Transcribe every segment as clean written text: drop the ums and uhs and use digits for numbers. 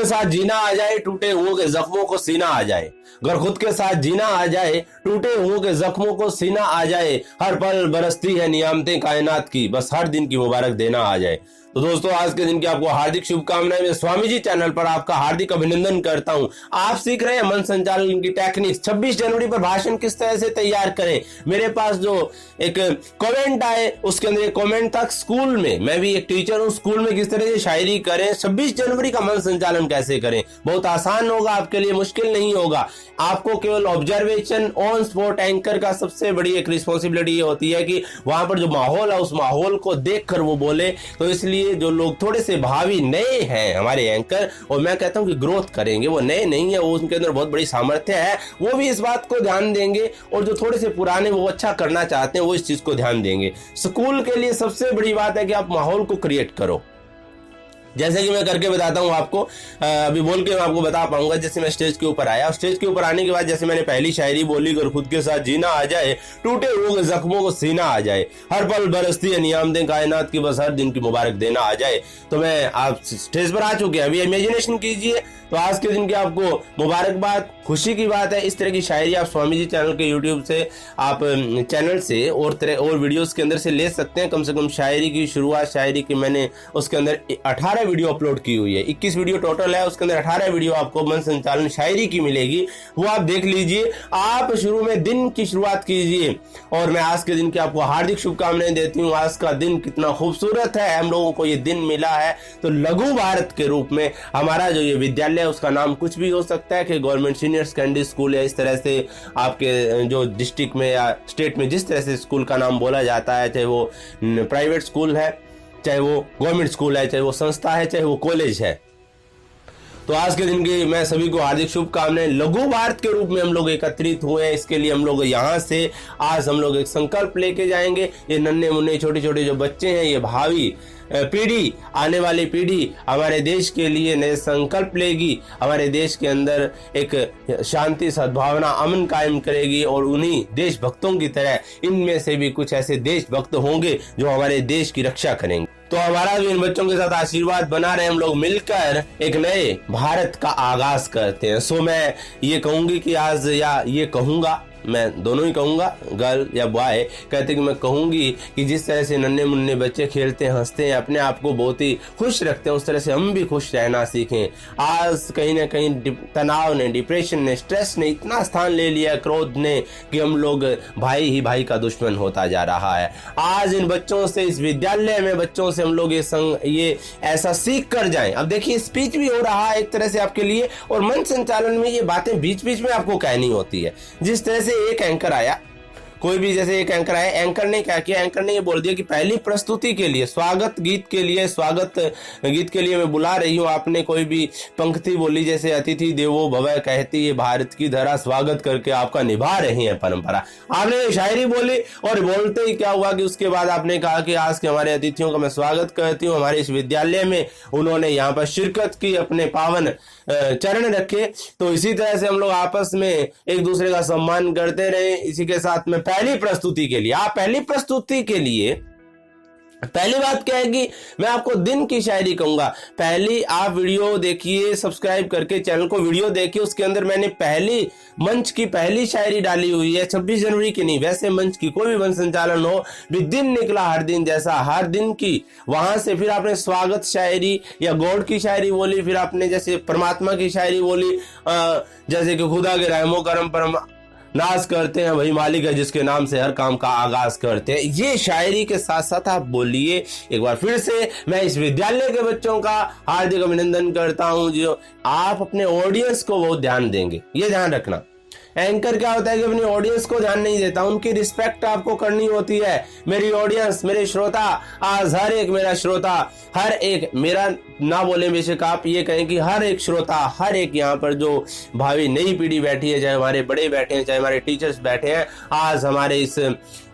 साथ जीना आ जाए, टूटे हुओं के जख्मों को सीना आ जाए। अगर खुद के साथ जीना आ जाए, टूटे हुओं के जख्मों को सीना आ जाए। हर पल बरसती है नियामतें कायनात की, बस हर दिन की मुबारक देना आ जाए। तो दोस्तों, आज के दिन की आपको हार्दिक शुभकामनाएं। मैं स्वामी जी चैनल पर आपका हार्दिक अभिनंदन करता हूं। आप सीख रहे हैं मन संचालन की टेक्निक्स। 26 जनवरी पर भाषण किस तरह से तैयार करें। मेरे पास जो एक कमेंट आए, उसके अंदर एक कमेंट था, स्कूल में, मैं भी एक टीचर हूं, स्कूल में किस तरह से शायरी करें, 26 जनवरी का मन संचालन कैसे करें। बहुत आसान होगा आपके लिए, मुश्किल नहीं होगा। आपको केवल ऑब्जर्वेशन ऑन स्पॉट एंकर का सबसे बड़ी एक रिस्पॉन्सिबिलिटी ये होती है कि वहां पर जो माहौल है उस माहौल को देखकर वो बोले। तो इसलिए जो लोग थोड़े से भावी नए हैं हमारे एंकर, और मैं कहता हूं कि ग्रोथ करेंगे, वो नए नहीं है, वो उनके अंदर बहुत बड़ी सामर्थ्य है, वो भी इस बात को ध्यान देंगे। और जो थोड़े से पुराने वो अच्छा करना चाहते हैं, वो इस चीज को ध्यान देंगे। स्कूल के लिए सबसे बड़ी बात है कि आप माहौल को क्रिएट करो। जैसे कि मैं करके बताता हूं आपको, अभी बोल के मैं आपको बता पाऊंगा। जैसे मैं स्टेज के ऊपर आया, स्टेज के ऊपर आने के बाद जैसे मैंने पहली शायरी बोली, अगर खुद के साथ जीना आ जाए, टूटे हुए जख्मों को सीना आ जाए। हर पल बरसती है नियामतें कायनात की, बस हर दिन की मुबारक देना आ जाए। तो मैं आप स्टेज पर आ चुके हैं, अभी इमेजिनेशन कीजिए। तो आज के दिन की आपको मुबारकबाद, खुशी की बात है। इस तरह की शायरी आप स्वामी जी चैनल के यूट्यूब से, आप चैनल से और वीडियोस के अंदर से ले सकते हैं। कम से कम शायरी की शुरुआत, शायरी की मैंने उसके अंदर 18 वीडियो अपलोड की हुई है। 21 वीडियो टोटल है, उसके अंदर 18 वीडियो आपको मन संचालन शायरी की मिलेगी, वो आप देख लीजिए। आप शुरू में दिन की शुरुआत कीजिए। और मैं आज के दिन की आपको हार्दिक शुभकामनाएं देती हूँ। आज का दिन कितना खूबसूरत है, हम लोगों को ये दिन मिला है। तो लघु भारत के रूप में हमारा जो ये विद्यालय, उसका नाम कुछ भी हो सकता है, कि गवर्नमेंट सीनियर सेकेंडरी स्कूल या इस तरह से आपके जो डिस्ट्रिक्ट में या स्टेट में जिस तरह से स्कूल का नाम बोला जाता है, चाहे वो प्राइवेट स्कूल है, चाहे वो गवर्नमेंट स्कूल है, चाहे वो संस्था है, चाहे वो कॉलेज है। तो आज के दिन की मैं सभी को हार्दिक शुभकामनाएं। लघु भारत के रूप में हम लोग एकत्रित हुए हैं, इसके लिए हम लोग यहाँ से आज हम लोग एक संकल्प लेके जाएंगे। ये नन्हे मुन्ने छोटे छोटे जो बच्चे हैं, ये भावी पीढ़ी, आने वाली पीढ़ी हमारे देश के लिए नए संकल्प लेगी, हमारे देश के अंदर एक शांति, सद्भावना, अमन कायम करेगी। और उन्हीं देशभक्तों की तरह इनमें से भी कुछ ऐसे देशभक्त होंगे जो हमारे देश की रक्षा करेंगे। तो हमारा भी इन बच्चों के साथ आशीर्वाद बना रहे, हम लोग मिलकर एक नए भारत का आगाज करते हैं। सो मैं ये कहूंगी कि आज, या ये कहूंगा, मैं दोनों ही कहूंगा, गर्ल या बॉय, कहते कि मैं कहूंगी कि जिस तरह से नन्हे मुन्ने बच्चे खेलते हैं, हंसते हैं, अपने आप को बहुत ही खुश रखते हैं, उस तरह से हम भी खुश रहना सीखें। आज कहीं ना कहीं तनाव ने, डिप्रेशन ने, स्ट्रेस ने इतना स्थान ले लिया, क्रोध ने, कि हम लोग भाई ही भाई का दुश्मन होता जा रहा है। आज इन बच्चों से, इस विद्यालय में बच्चों से हम लोग ये ऐसा सीख कर जाएं। अब देखिए, स्पीच भी हो रहा है एक तरह से आपके लिए, और मन संचालन में ये बातें बीच बीच में आपको कहनी होती है। जिस तरह से एक एंकर आया, कोई भी जैसे एक एंकर आया, एंकर ने क्या किया, एंकर ने ये बोल दिया कि पहली प्रस्तुति के लिए, स्वागत गीत के लिए, स्वागत गीत के लिए मैं बुला रही हूँ। आपने कोई भी पंक्ति बोली, जैसे अतिथि देवो भव कहती है भारत की धरा, स्वागत करके आपका निभा रही है परंपरा। आपने शायरी बोली, और बोलते ही क्या हुआ कि उसके बाद आपने कहा कि आज के हमारे अतिथियों का मैं स्वागत करती हूँ हमारे इस विद्यालय में। उन्होंने यहाँ पर शिरकत की, अपने पावन चरण रखे। तो इसी तरह से हम लोग आपस में एक दूसरे का सम्मान करते रहे। इसी के साथ में पहली प्रस्तुति के लिए, आप पहली प्रस्तुति के लिए पहली बात क्या है कि मैं आपको दिन की शायरी कहूंगा। पहली आप वीडियो देखिए, सब्सक्राइब करके चैनल को वीडियो देखिए, उसके अंदर मैंने पहली मंच की पहली शायरी डाली हुई है। 26 जनवरी की नहीं, वैसे मंच की कोई भी मन संचालन हो, भी दिन निकला हर दिन जैसा, हर दिन की। वहां से फिर आपने स्वागत शायरी या गॉड की शायरी बोली, फिर आपने जैसे परमात्मा की शायरी बोली, जैसे कि खुदा के रहमो करम पर नाज करते हैं, वही मालिक है जिसके नाम से हर काम का आगाज करते हैं। ये शायरी के साथ साथ आप बोलिए। एक बार फिर से मैं इस विद्यालय के बच्चों का हार्दिक अभिनंदन करता हूं, जो आप अपने ऑडियंस को बहुत ध्यान देंगे। ये ध्यान रखना, एंकर क्या होता है कि अपनी ऑडियंस को ध्यान नहीं देता, उनकी रिस्पेक्ट आपको करनी होती है। मेरी ऑडियंस, मेरे श्रोता, आज हर एक मेरा श्रोता, हर एक मेरा ना बोले, बेशक आप ये कहें कि हर एक श्रोता, हर एक यहाँ पर जो भावी नई पीढ़ी बैठी है, चाहे हमारे बड़े बैठे हैं, चाहे हमारे टीचर्स बैठे हैं, आज हमारे इस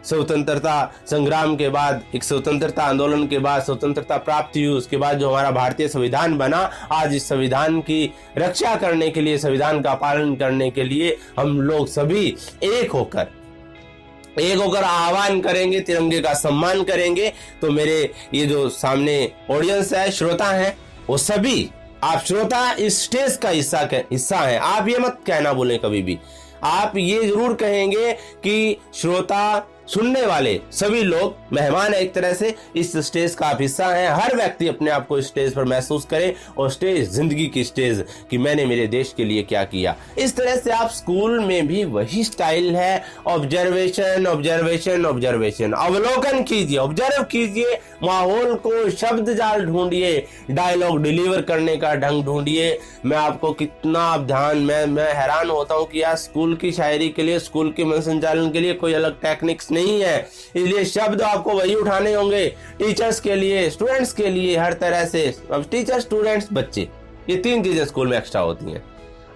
स्वतंत्रता संग्राम के बाद, एक स्वतंत्रता आंदोलन के बाद स्वतंत्रता प्राप्त हुई, उसके बाद जो हमारा भारतीय संविधान बना, आज इस संविधान की रक्षा करने के लिए, संविधान का पालन करने के लिए हम लोग सभी एक होकर आह्वान करेंगे, तिरंगे का सम्मान करेंगे। तो मेरे ये जो सामने ऑडियंस है, श्रोता हैं, वो सभी आप श्रोता इस स्टेज का हिस्सा हैं। आप ये मत कहना बोले कभी भी, आप ये जरूर कहेंगे कि श्रोता सुनने वाले सभी लोग मेहमान है एक तरह से, इस स्टेज का आप हिस्सा हैं। हर व्यक्ति अपने आप को स्टेज पर महसूस करे, और स्टेज जिंदगी की स्टेज कि मैंने मेरे देश के लिए क्या किया। इस तरह से आप स्कूल में भी वही स्टाइल है, ऑब्जर्वेशन ऑब्जर्वेशन ऑब्जर्वेशन, अवलोकन कीजिए, ऑब्जर्व कीजिए माहौल को, शब्द जाल ढूंढिए, डायलॉग डिलीवर करने का ढंग ढूंढिए। मैं आपको कितना ध्यान, मैं हैरान होता हूँ कि यार स्कूल की शायरी के लिए, स्कूल के मन संचालन के लिए कोई अलग टेक्निक्स नहीं है, इसलिए शब्द आपको वही उठाने होंगे। टीचर्स के लिए, स्टूडेंट्स के लिए, हर तरह से। अब टीचर, स्टूडेंट्स, बच्चे, ये तीन चीजें स्कूल में एक्स्ट्रा होती हैं।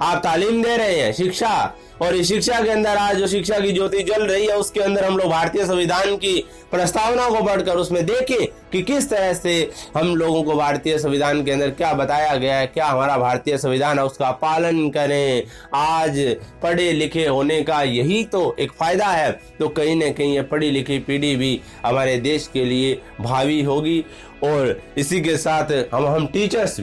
आप तालीम दे रहे हैं, शिक्षा, और इस शिक्षा के अंदर आज जो शिक्षा की ज्योति जल रही है उसके अंदर हम लोग भारतीय संविधान की प्रस्तावना को पढ़कर उसमें देखें कि किस तरह से हम लोगों को भारतीय संविधान के अंदर क्या बताया गया है, क्या हमारा भारतीय संविधान है, उसका पालन करें। आज पढ़े लिखे होने का यही तो एक फायदा है। तो कहीं ना कहीं ये पढ़ी लिखी पीढ़ी भी हमारे देश के लिए भावी होगी। और इसी के साथ हम टीचर्स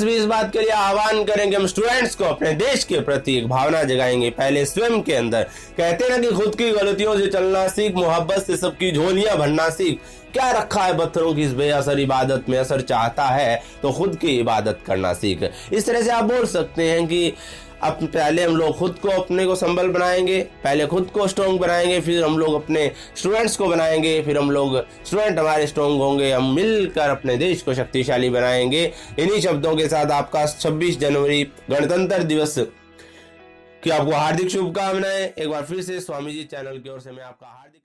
भी इस बात के लिए आह्वान करेंगे, हम स्टूडेंट्स को अपने देश के प्रति एक भावना जगाएंगे पहले स्वयं के अंदर। कहते ना कि खुद की गलतियों से चलना सीख, मोहब्बत से सबकी झोलियां भरना सीख। क्या रखा है पत्थरों की इस बेअसर इबादत में, असर चाहता है तो खुद की इबादत करना सीख। इस तरह से आप बोल सकते हैं कि अब पहले हम लोग खुद को, अपने को संबल बनाएंगे, पहले खुद को स्ट्रॉन्ग बनाएंगे, फिर हम लोग अपने स्टूडेंट्स को बनाएंगे, फिर हम लोग, स्टूडेंट हमारे स्ट्रॉन्ग होंगे, हम मिलकर अपने देश को शक्तिशाली बनाएंगे। इन्हीं शब्दों के साथ आपका 26 जनवरी गणतंत्र दिवस की आपको हार्दिक शुभकामनाएं। एक बार फिर से स्वामी जी चैनल की ओर से मैं आपका हार्दिक